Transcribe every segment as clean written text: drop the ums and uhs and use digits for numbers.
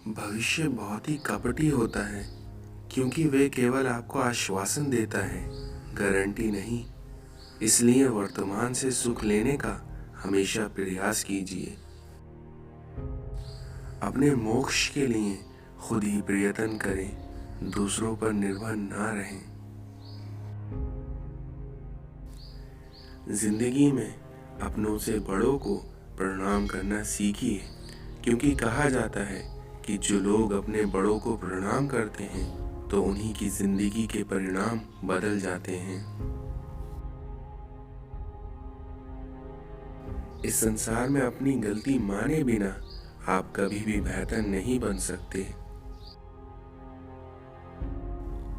भविष्य बहुत ही कपटी होता है क्योंकि वे केवल आपको आश्वासन देता है, गारंटी नहीं। इसलिए वर्तमान से सुख लेने का हमेशा प्रयास कीजिए। अपने मोक्ष के लिए खुद ही प्रयत्न करें, दूसरों पर निर्भर ना रहें। जिंदगी में अपनों से बड़ों को प्रणाम करना सीखिए, क्योंकि कहा जाता है कि जो लोग अपने बड़ों को प्रणाम करते हैं तो उन्हीं की जिंदगी के परिणाम बदल जाते हैं। इस संसार में अपनी गलती माने बिना आप कभी भी बेहतर नहीं बन सकते।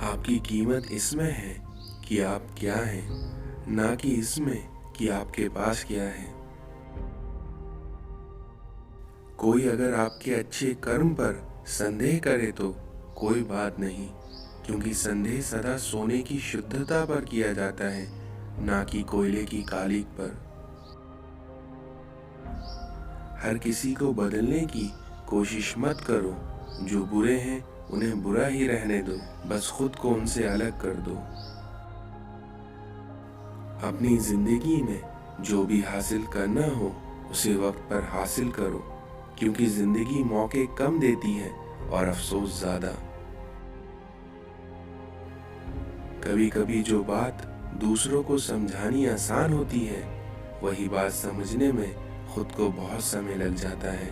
आपकी कीमत इसमें है कि आप क्या हैं, ना कि इसमें कि आपके पास क्या है। कोई अगर आपके अच्छे कर्म पर संदेह करे तो कोई बात नहीं, क्योंकि संदेह सदा सोने की शुद्धता पर किया जाता है, ना कि कोयले की कालिक पर। हर किसी को बदलने की कोशिश मत करो। जो बुरे हैं उन्हें बुरा ही रहने दो, बस खुद को उनसे अलग कर दो। अपनी जिंदगी में जो भी हासिल करना हो उसे वक्त पर हासिल करो, क्योंकि जिंदगी मौके कम देती है और अफसोस ज्यादा। कभी कभी जो बात दूसरों को समझानी आसान होती है, वही बात समझने में खुद को बहुत समय लग जाता है।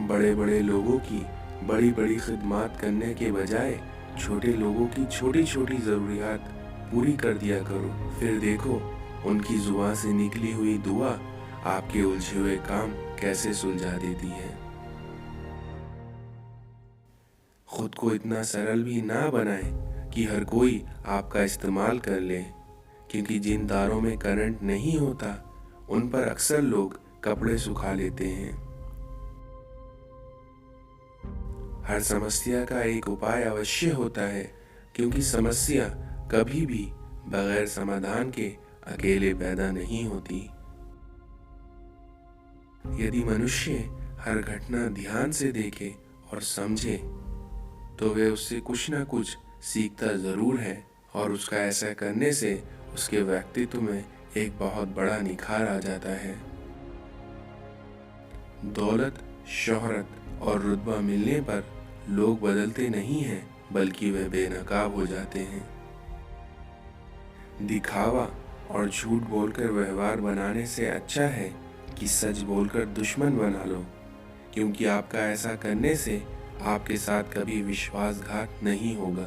बड़े बड़े लोगों की बड़ी बड़ी खिदमत करने के बजाय छोटे लोगों की छोटी छोटी जरूरियात पूरी कर दिया करो। फिर देखो उनकी जुबान से निकली हुई दुआ आपके उलझे हुए काम कैसे सुलझा देती है। खुद को इतना सरल भी ना बनाए कि हर कोई आपका इस्तेमाल कर ले, क्योंकि जिन तारों में करंट नहीं होता उन पर अक्सर लोग कपड़े सुखा लेते हैं। हर समस्या का एक उपाय अवश्य होता है, क्योंकि समस्या कभी भी बगैर समाधान के अकेले पैदा नहीं होती। यदि मनुष्य हर घटना ध्यान से देखे और समझे तो वे उससे कुछ ना कुछ सीखता जरूर है, और उसका ऐसा करने से उसके व्यक्तित्व में एक बहुत बड़ा निखार आ जाता है। दौलत, शोहरत और रुतबा मिलने पर लोग बदलते नहीं हैं, बल्कि वे बेनकाब हो जाते हैं। दिखावा और झूठ बोलकर व्यवहार बनाने से अच्छा है कि सच बोलकर दुश्मन बना लो, क्योंकि आपका ऐसा करने से आपके साथ कभी विश्वासघात नहीं होगा।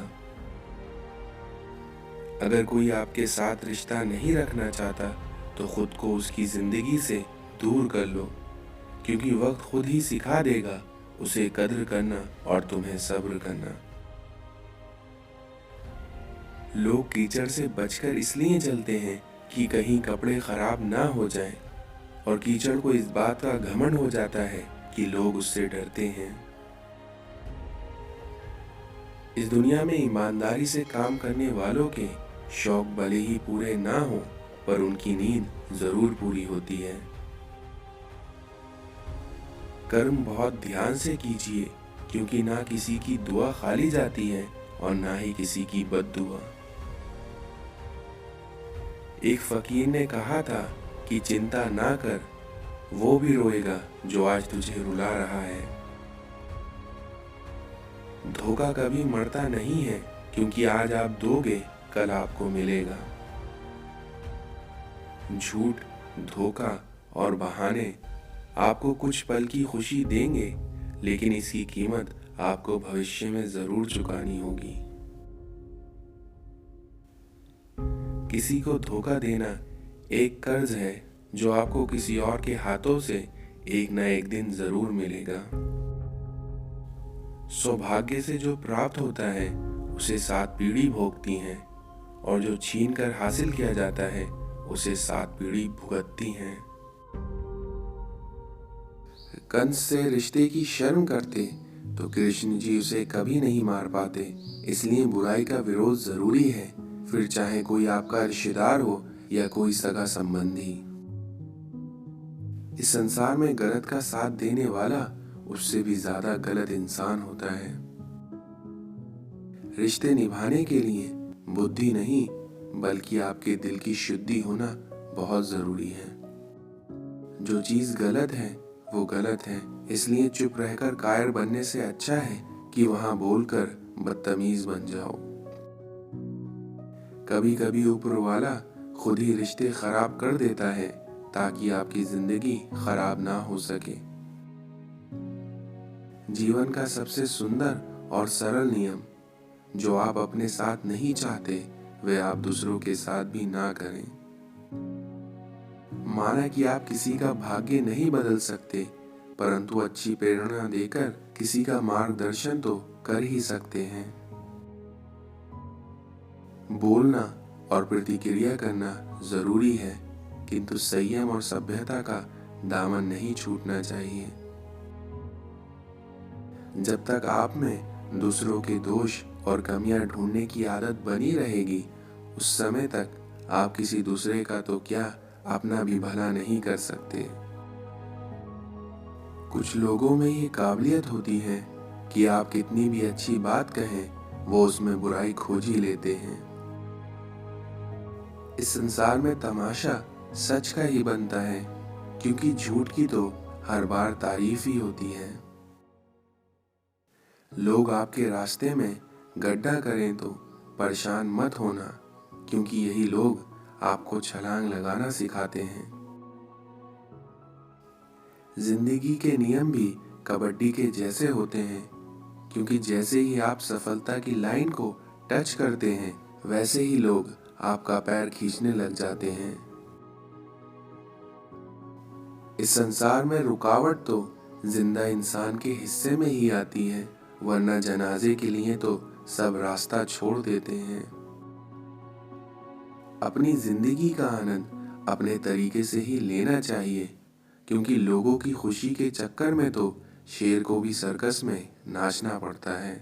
अगर कोई आपके साथ रिश्ता नहीं रखना चाहता तो खुद को उसकी जिंदगी से दूर कर लो, क्योंकि वक्त खुद ही सिखा देगा उसे कद्र करना और तुम्हें सब्र करना। लोग कीचड़ से बचकर इसलिए चलते हैं कि कहीं कपड़े खराब ना हो जाएं, और कीचड़ को इस बात का घमंड हो जाता है कि लोग उससे डरते हैं। इस दुनिया में ईमानदारी से काम करने वालों के शौक भले ही पूरे ना हो, पर उनकी नींद जरूर पूरी होती है। कर्म बहुत ध्यान से कीजिए, क्योंकि ना किसी की दुआ खाली जाती है और ना ही किसी की बद्दुआ। एक फकीर ने कहा था कि चिंता ना कर, वो भी रोएगा जो आज तुझे रुला रहा है। धोखा कभी मरता नहीं है, क्योंकि आज आप दोगे कल आपको मिलेगा। झूठ, धोखा और बहाने आपको कुछ पल की खुशी देंगे, लेकिन इसकी कीमत आपको भविष्य में जरूर चुकानी होगी। किसी को धोखा देना एक कर्ज है जो आपको किसी और के हाथों से एक न एक दिन जरूर मिलेगा। सौभाग्य से जो प्राप्त होता है उसे 7 पीढ़ी भोगती हैं, और जो छीन कर हासिल किया जाता है उसे 7 पीढ़ी भुगतती हैं। कंस से रिश्ते की शर्म करते तो कृष्ण जी उसे कभी नहीं मार पाते। इसलिए बुराई का विरोध जरूरी है, फिर चाहे कोई आपका रिश्तेदार हो या कोई सगा संबंधी। इस संसार में गलत का साथ देने वाला उससे भी ज्यादा गलत इंसान होता है। रिश्ते निभाने के लिए बुद्धि नहीं बल्कि आपके दिल की शुद्धि होना बहुत जरूरी है। जो चीज गलत है वो गलत है, इसलिए चुप रहकर कायर बनने से अच्छा है कि वहां बोलकर बदतमीज बन जाओ। कभी कभी ऊपर वाला खुद ही रिश्ते खराब कर देता है ताकि आपकी जिंदगी खराब ना हो सके। जीवन का सबसे सुंदर और सरल नियम जो आप अपने साथ नहीं चाहते वे आप दूसरों के साथ भी ना करें। माना कि आप किसी का भाग्य नहीं बदल सकते, परंतु अच्छी प्रेरणा देकर किसी का मार्गदर्शन तो कर ही सकते हैं। बोलना और प्रतिक्रिया करना जरूरी है, किंतु संयम और सभ्यता का दामन नहीं छूटना चाहिए। जब तक आप में दूसरों के दोष और कमियां ढूंढने की आदत बनी रहेगी, उस समय तक आप किसी दूसरे का तो क्या अपना भी भला नहीं कर सकते। कुछ लोगों में ये काबिलियत होती है कि आप कितनी भी अच्छी बात कहें वो उसमें बुराई खोज ही लेते हैं। इस संसार में तमाशा सच का ही बनता है, क्योंकि झूठ की तो हर बार तारीफ ही होती है। लोग आपके रास्ते में गड्ढा करें तो परेशान मत होना, क्योंकि यही लोग आपको छलांग लगाना सिखाते हैं। जिंदगी के नियम भी कबड्डी के जैसे होते हैं, क्योंकि जैसे ही आप सफलता की लाइन को टच करते हैं वैसे ही लोग आपका पैर खींचने लग जाते हैं। इस संसार में रुकावट तो जिंदा इंसान के हिस्से में ही आती है, वरना जनाजे के लिए तो सब रास्ता छोड़ देते हैं। अपनी जिंदगी का आनंद अपने तरीके से ही लेना चाहिए, क्योंकि लोगों की खुशी के चक्कर में तो शेर को भी सर्कस में नाचना पड़ता है।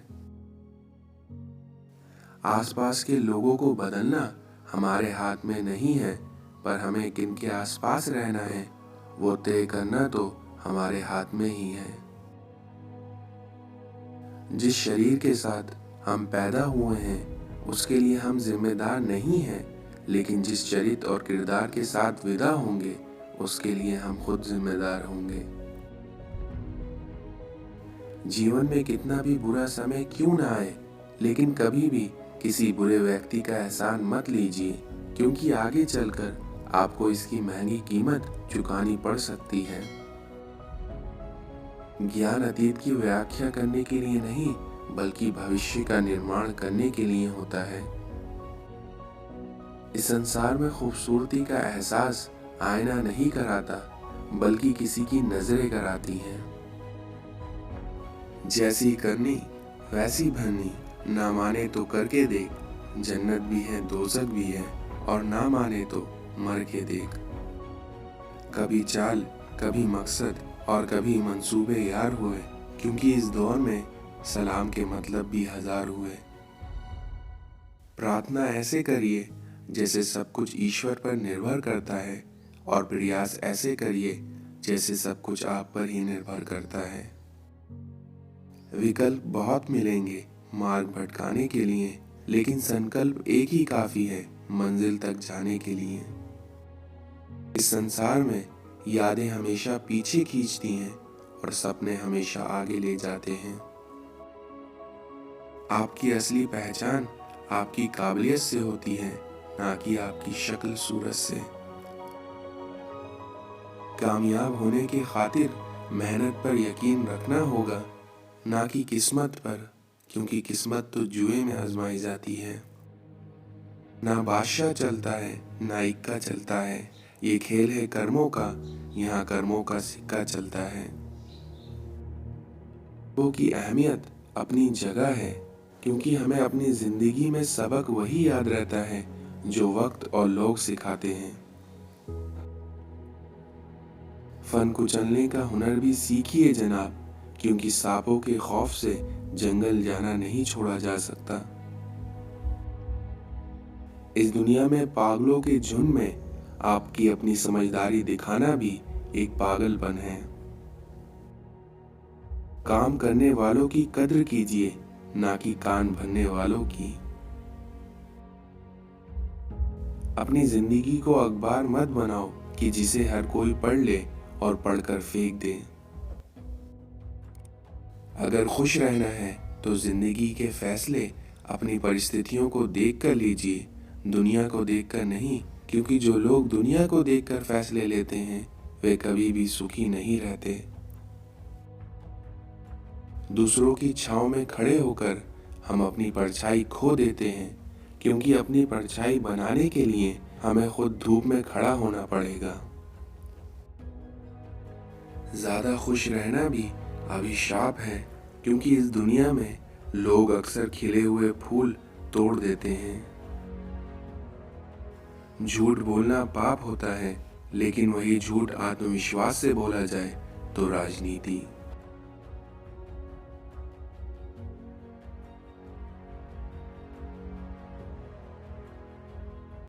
आसपास के लोगों को बदलना हमारे हाथ में नहीं है, पर हमें किनके आसपास रहना है वो तय करना तो हमारे हाथ में ही है। जिस शरीर के साथ हम पैदा हुए हैं उसके लिए हम जिम्मेदार नहीं हैं, लेकिन जिस चरित्र और किरदार के साथ विदा होंगे उसके लिए हम खुद जिम्मेदार होंगे। जीवन में कितना भी बुरा समय क्यों ना आए, लेकिन कभी भी किसी बुरे व्यक्ति का एहसान मत लीजिए, क्योंकि आगे चलकर आपको इसकी महंगी कीमत चुकानी पड़ सकती है। ज्ञान अतीत की व्याख्या करने के लिए नहीं बल्कि भविष्य का निर्माण करने के लिए होता है। इस संसार में खूबसूरती का एहसास आईना नहीं कराता बल्कि किसी की नजरें कराती हैं। जैसी करनी वैसी भरनी, ना माने तो करके देख, जन्नत भी है दोज़ख भी है, और ना माने तो मर के देख। कभी चाल, कभी मकसद और कभी मंसूबे यार हुए, क्योंकि इस दौर में सलाम के मतलब भी हजार हुए। प्रार्थना ऐसे करिए जैसे सब कुछ ईश्वर पर निर्भर करता है, और प्रयास ऐसे करिए जैसे सब कुछ आप पर ही निर्भर करता है। विकल्प बहुत मिलेंगे मार्ग भटकाने के लिए, लेकिन संकल्प एक ही काफी है मंजिल तक जाने के लिए। इस संसार में यादें हमेशा पीछे खींचती हैं और सपने हमेशा आगे ले जाते हैं। आपकी असली पहचान आपकी काबिलियत से होती है, ना कि आपकी शक्ल सूरत से। कामयाब होने की खातिर मेहनत पर यकीन रखना होगा, ना कि किस्मत पर, क्योंकि किस्मत तो जुए में आजमाई जाती है। ना बादशाह चलता है ना इक्का चलता है, ये खेल है कर्मों का, यहाँ कर्मों का सिक्का चलता है। वो की अहमियत अपनी जगह है, क्योंकि हमें अपनी जिंदगी में सबक वही याद रहता है जो वक्त और लोग सिखाते हैं। फन कुचलने का हुनर भी सीखिए जनाब, क्योंकि सांपों के खौफ से जंगल जाना नहीं छोड़ा जा सकता। इस दुनिया में पागलों के झुंड में आपकी अपनी समझदारी दिखाना भी एक पागलपन है। काम करने वालों की कद्र कीजिए, ना कि कान भरने वालों की। अपनी जिंदगी को अखबार मत बनाओ कि जिसे हर कोई पढ़ ले और पढ़कर फेंक दे। अगर खुश रहना है तो जिंदगी के फैसले अपनी परिस्थितियों को देखकर लीजिए, दुनिया को देखकर नहीं, क्योंकि जो लोग दुनिया को देखकर फैसले लेते हैं वे कभी भी सुखी नहीं रहते। दूसरों की छांव में खड़े होकर हम अपनी परछाई खो देते हैं, क्योंकि अपनी परछाई बनाने के लिए हमें खुद धूप में खड़ा होना पड़ेगा। ज्यादा खुश रहना भी अभिशाप है, क्योंकि इस दुनिया में लोग अक्सर खिले हुए फूल तोड़ देते हैं। झूठ बोलना पाप होता है, लेकिन वही झूठ आत्मविश्वास से बोला जाए तो राजनीति।